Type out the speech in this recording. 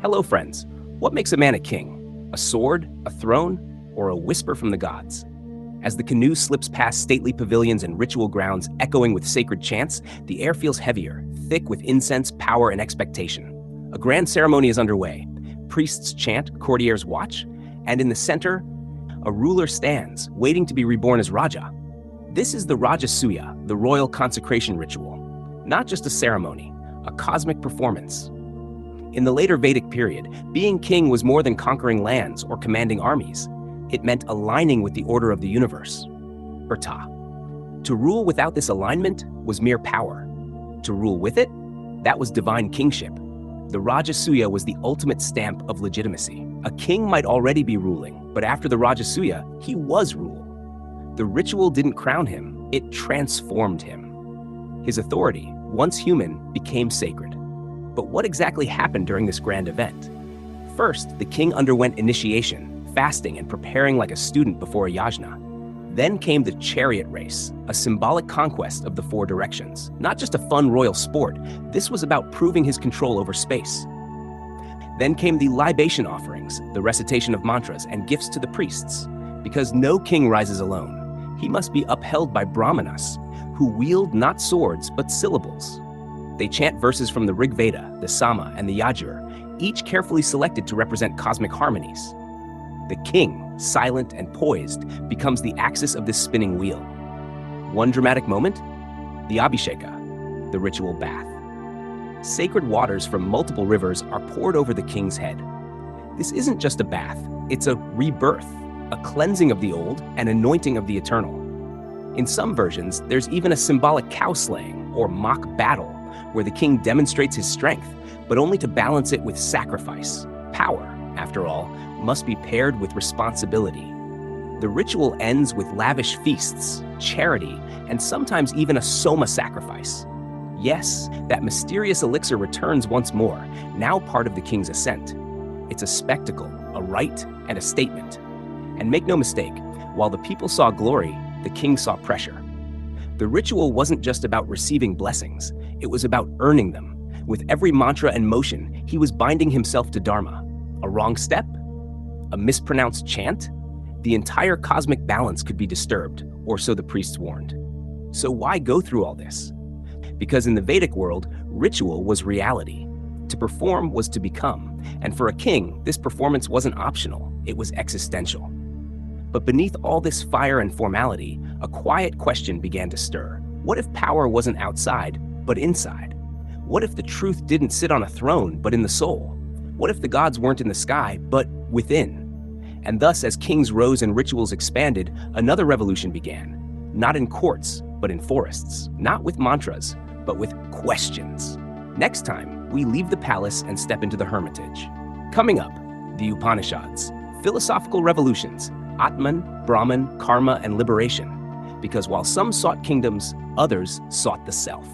Hello, friends. What makes a man a king? A sword, a throne, or a whisper from the gods? As the canoe slips past stately pavilions and ritual grounds echoing with sacred chants, the air feels heavier, thick with incense, power, and expectation. A grand ceremony is underway. Priests chant, courtiers watch, and in the center, a ruler stands, waiting to be reborn as Raja. This is the Rajasuya, the royal consecration ritual. Not just a ceremony, a cosmic performance. In the later Vedic period, being king was more than conquering lands or commanding armies. It meant aligning with the order of the universe, Urta. To rule without this alignment was mere power. To rule with it, that was divine kingship. The Rajasuya was the ultimate stamp of legitimacy. A king might already be ruling, but after the Rajasuya, he was rule. The ritual didn't crown him, it transformed him. His authority, once human, became sacred. But what exactly happened during this grand event? First, the king underwent initiation, fasting and preparing like a student before a yajna. Then came the chariot race, a symbolic conquest of the four directions. Not just a fun royal sport, this was about proving his control over space. Then came the libation offerings, the recitation of mantras and gifts to the priests. Because no king rises alone, he must be upheld by brahmanas, who wield not swords but syllables. They chant verses from the Rig Veda, the Sama, and the Yajur, each carefully selected to represent cosmic harmonies. The king, silent and poised, becomes the axis of this spinning wheel. One dramatic moment, the Abhisheka, the ritual bath. Sacred waters from multiple rivers are poured over the king's head. This isn't just a bath, it's a rebirth, a cleansing of the old and anointing of the eternal. In some versions, there's even a symbolic cow slaying or mock battle, where the king demonstrates his strength, but only to balance it with sacrifice. Power, after all, must be paired with responsibility. The ritual ends with lavish feasts, charity, and sometimes even a soma sacrifice. Yes, that mysterious elixir returns once more, now part of the king's ascent. It's a spectacle, a rite, and a statement. And make no mistake, while the people saw glory, the king saw pressure. The ritual wasn't just about receiving blessings, it was about earning them. With every mantra and motion, he was binding himself to Dharma. A wrong step? A mispronounced chant? The entire cosmic balance could be disturbed, or so the priests warned. So why go through all this? Because in the Vedic world, ritual was reality. To perform was to become, and for a king, this performance wasn't optional, it was existential. But beneath all this fire and formality, a quiet question began to stir. What if power wasn't outside, but inside? What if the truth didn't sit on a throne, but in the soul? What if the gods weren't in the sky, but within? And thus, as kings rose and rituals expanded, another revolution began. Not in courts, but in forests. Not with mantras, but with questions. Next time, we leave the palace and step into the hermitage. Coming up, the Upanishads, philosophical revolutions, Atman, Brahman, karma, and liberation. Because while some sought kingdoms, others sought the self.